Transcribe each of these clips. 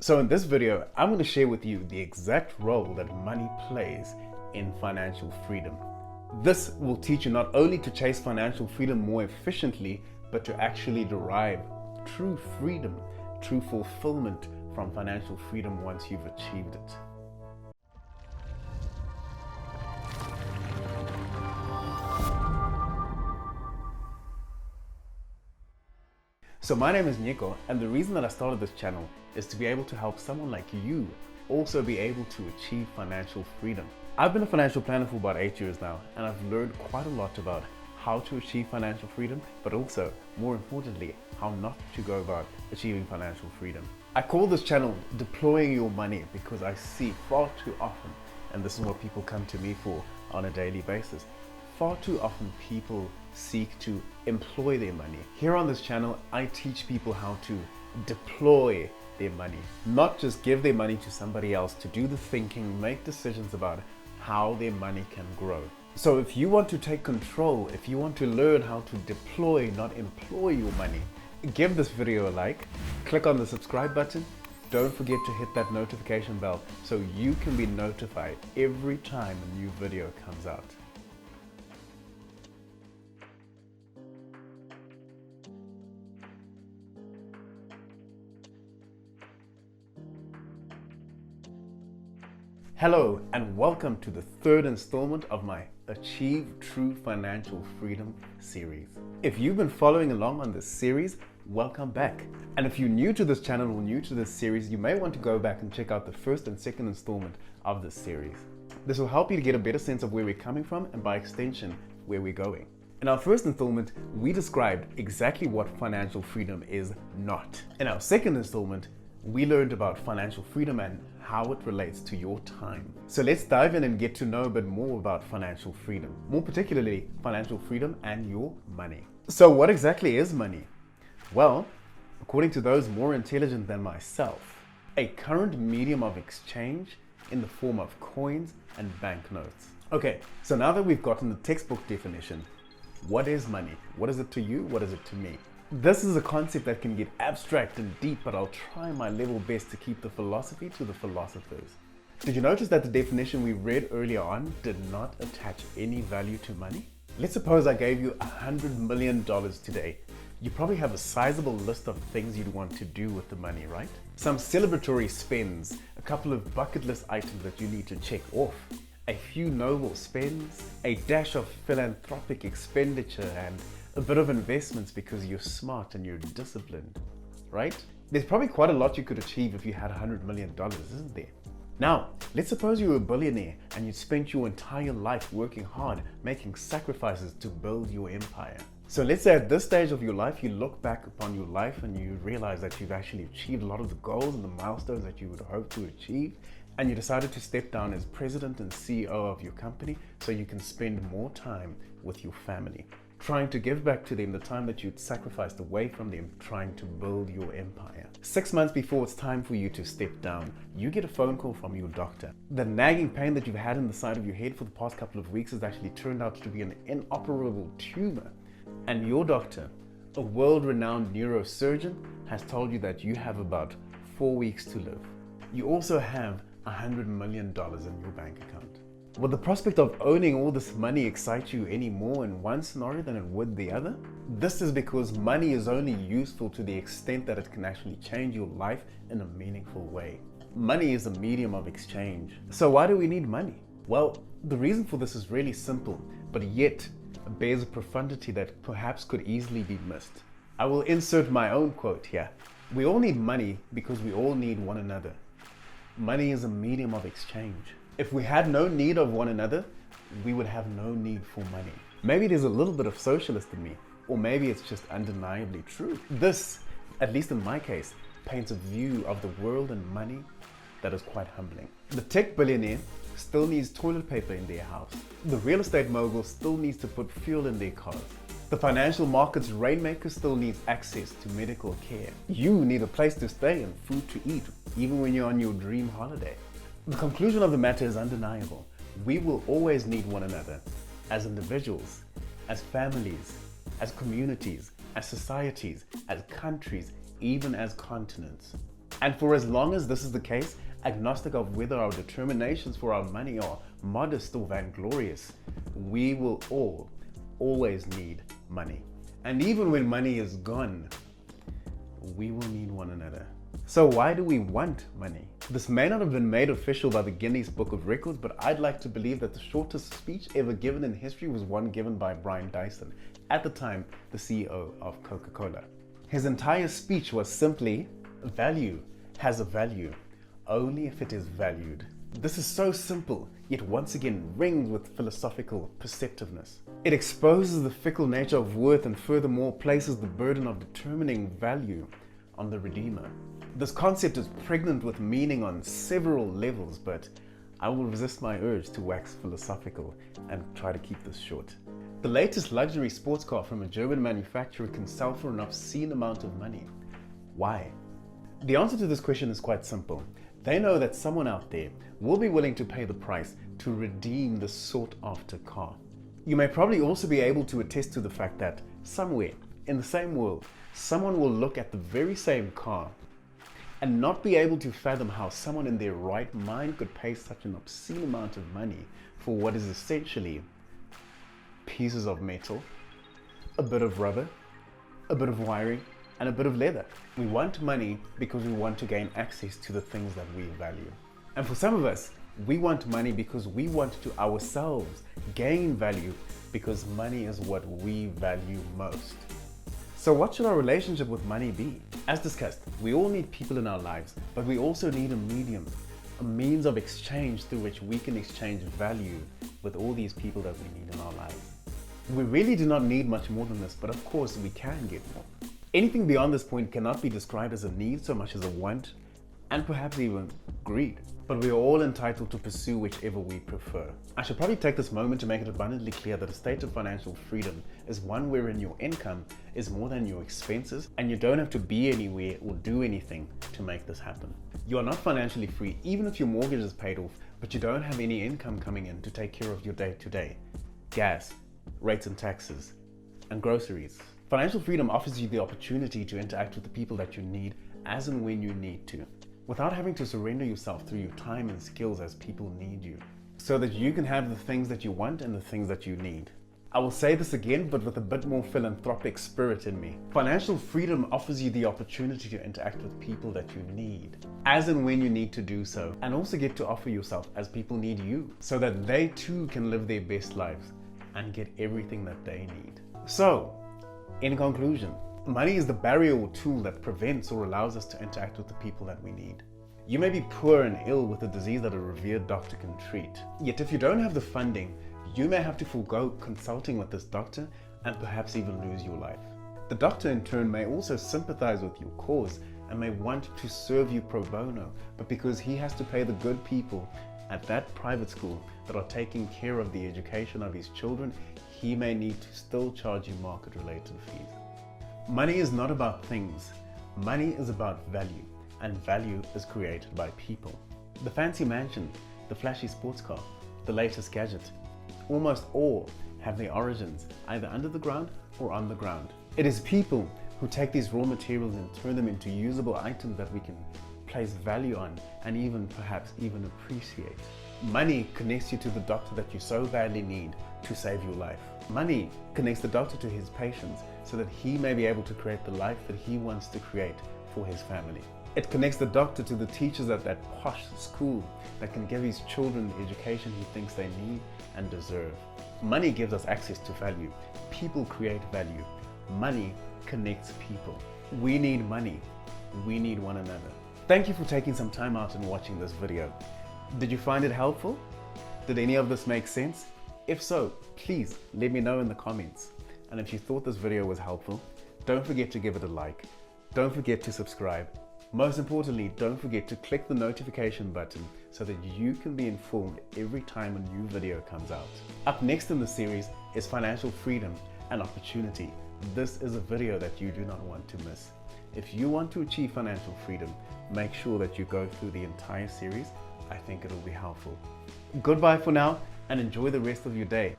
So in this video, I'm going to share with you the exact role that money plays in financial freedom. This will teach you not only to chase financial freedom more efficiently, but to actually derive true freedom, true fulfillment from financial freedom once you've achieved it. So my name is Nyiko, and the reason that I started this channel is to be able to help someone like you also be able to achieve financial freedom. I've been a financial planner for about 8 years now, and I've learned quite a lot about how to achieve financial freedom, but also, more importantly, how not to go about achieving financial freedom. I call this channel Deploying Your Money because I see far too often, and this is what people come to me for on a daily basis, far too often people seek to employ their money. Here on this channel, I teach people how to deploy their money, not just give their money to somebody else to do the thinking, make decisions about how their money can grow. So if you want to take control, if you want to learn how to deploy, not employ your money, give this video a like, click on the subscribe button. Don't forget to hit that notification bell so you can be notified every time a new video comes out. Hello and welcome to the third installment of my Achieve True Financial Freedom series. If you've been following along on this series, welcome back. And if you're new to this channel or new to this series, you may want to go back and check out the first and second installment of this series. This will help you to get a better sense of where we're coming from and by extension, where we're going. In our first installment, we described exactly what financial freedom is not. In our second installment, we learned about financial freedom and how it relates to your time. So let's dive in and get to know a bit more about financial freedom, more particularly financial freedom and your money. So what exactly is money? Well, according to those more intelligent than myself, a current medium of exchange in the form of coins and banknotes. Okay, so now that we've gotten the textbook definition, what is money? What is it to you? What is it to me? This is a concept that can get abstract and deep, but I'll try my level best to keep the philosophy to the philosophers. Did you notice that the definition we read earlier on did not attach any value to money? Let's suppose I gave you $100 million today. You probably have a sizable list of things you'd want to do with the money, right? Some celebratory spends, a couple of bucket list items that you need to check off, a few noble spends, a dash of philanthropic expenditure, and a bit of investments because you're smart and you're disciplined, right? There's probably quite a lot you could achieve if you had $100 million, isn't there? Now, let's suppose you were a billionaire and you spent your entire life working hard, making sacrifices to build your empire. So let's say at this stage of your life, you look back upon your life and you realize that you've actually achieved a lot of the goals and the milestones that you would hope to achieve, and you decided to step down as president and CEO of your company so you can spend more time with your family, trying to give back to them the time that you'd sacrificed away from them trying to build your empire. 6 months before it's time for you to step down, you get a phone call from your doctor. The nagging pain that you've had in the side of your head for the past couple of weeks has actually turned out to be an inoperable tumor. And your doctor, a world-renowned neurosurgeon, has told you that you have about 4 weeks to live. You also have $100 million in your bank account. Would the prospect of owning all this money excite you any more in one scenario than it would the other? This is because money is only useful to the extent that it can actually change your life in a meaningful way. Money is a medium of exchange. So why do we need money? Well, the reason for this is really simple, but yet bears a profundity that perhaps could easily be missed. I will insert my own quote here. We all need money because we all need one another. Money is a medium of exchange. If we had no need of one another, we would have no need for money. Maybe there's a little bit of socialist in me, or maybe it's just undeniably true. This, at least in my case, paints a view of the world and money that is quite humbling. The tech billionaire still needs toilet paper in their house. The real estate mogul still needs to put fuel in their cars. The financial market's rainmaker still needs access to medical care. You need a place to stay and food to eat, even when you're on your dream holiday. The conclusion of the matter is undeniable. We will always need one another as individuals, as families, as communities, as societies, as countries, even as continents. And for as long as this is the case, agnostic of whether our determinations for our money are modest or vainglorious, we will always need money. And even when money is gone, we will need one another. So why do we want money? This may not have been made official by the Guinness Book of Records, but I'd like to believe that the shortest speech ever given in history was one given by Brian Dyson, at the time the CEO of Coca-Cola. His entire speech was simply, value has a value only if it is valued. This is so simple, yet once again ringed with philosophical perceptiveness. It exposes the fickle nature of worth and furthermore places the burden of determining value on the redeemer. This concept is pregnant with meaning on several levels, but I will resist my urge to wax philosophical and try to keep this short. The latest luxury sports car from a German manufacturer can sell for an obscene amount of money. Why? The answer to this question is quite simple. They know that someone out there will be willing to pay the price to redeem the sought-after car. You may probably also be able to attest to the fact that somewhere in the same world, someone will look at the very same car and not be able to fathom how someone in their right mind could pay such an obscene amount of money for what is essentially pieces of metal, a bit of rubber, a bit of wiring, and a bit of leather. We want money because we want to gain access to the things that we value. And for some of us, we want money because we want to ourselves gain value because money is what we value most. So what should our relationship with money be? As discussed, we all need people in our lives, but we also need a medium, a means of exchange through which we can exchange value with all these people that we need in our lives. We really do not need much more than this, but of course we can get more. Anything beyond this point cannot be described as a need so much as a want, and perhaps even greed. But we are all entitled to pursue whichever we prefer. I should probably take this moment to make it abundantly clear that a state of financial freedom is one wherein your income is more than your expenses, and you don't have to be anywhere or do anything to make this happen. You are not financially free even if your mortgage is paid off, but you don't have any income coming in to take care of your day-to-day. Gas, rates and taxes, and groceries. Financial freedom offers you the opportunity to interact with the people that you need as and when you need to, without having to surrender yourself through your time and skills as people need you, so that you can have the things that you want and the things that you need. I will say this again, but with a bit more philanthropic spirit in me. Financial freedom offers you the opportunity to interact with people that you need, as and when you need to do so, and also get to offer yourself as people need you, so that they too can live their best lives and get everything that they need. So, in conclusion, money is the barrier or tool that prevents or allows us to interact with the people that we need. You may be poor and ill with a disease that a revered doctor can treat. Yet if you don't have the funding, you may have to forego consulting with this doctor and perhaps even lose your life. The doctor in turn may also sympathize with your cause and may want to serve you pro bono, but because he has to pay the good people at that private school that are taking care of the education of his children, he may need to still charge you market-related fees. Money is not about things. Money is about value, and value is created by people. The fancy mansion, the flashy sports car, the latest gadget, almost all have their origins either under the ground or on the ground. It is people who take these raw materials and turn them into usable items that we can place value on and perhaps even appreciate. Money connects you to the doctor that you so badly need to save your life. Money connects the doctor to his patients so that he may be able to create the life that he wants to create for his family. It connects the doctor to the teachers at that posh school that can give his children the education he thinks they need and deserve. Money gives us access to value. People create value. Money connects people. We need money. We need one another. Thank you for taking some time out and watching this video. Did you find it helpful? Did any of this make sense? If so, please let me know in the comments. And if you thought this video was helpful, don't forget to give it a like. Don't forget to subscribe. Most importantly, don't forget to click the notification button so that you can be informed every time a new video comes out. Up next in the series is financial freedom and opportunity. This is a video that you do not want to miss. If you want to achieve financial freedom, make sure that you go through the entire series. I think it'll be helpful. Goodbye for now and enjoy the rest of your day.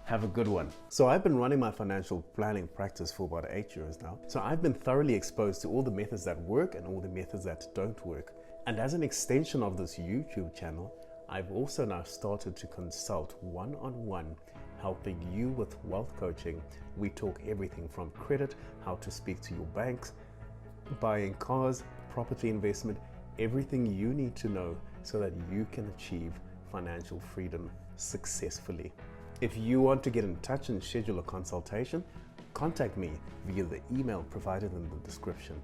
Have a good one. So I've been running my financial planning practice for about 8 years now. So I've been thoroughly exposed to all the methods that work and all the methods that don't work. And as an extension of this YouTube channel, I've also now started to consult one-on-one, helping you with wealth coaching. We talk everything from credit, how to speak to your banks, buying cars, property investment, everything you need to know so that you can achieve financial freedom successfully. If you want to get in touch and schedule a consultation, contact me via the email provided in the description.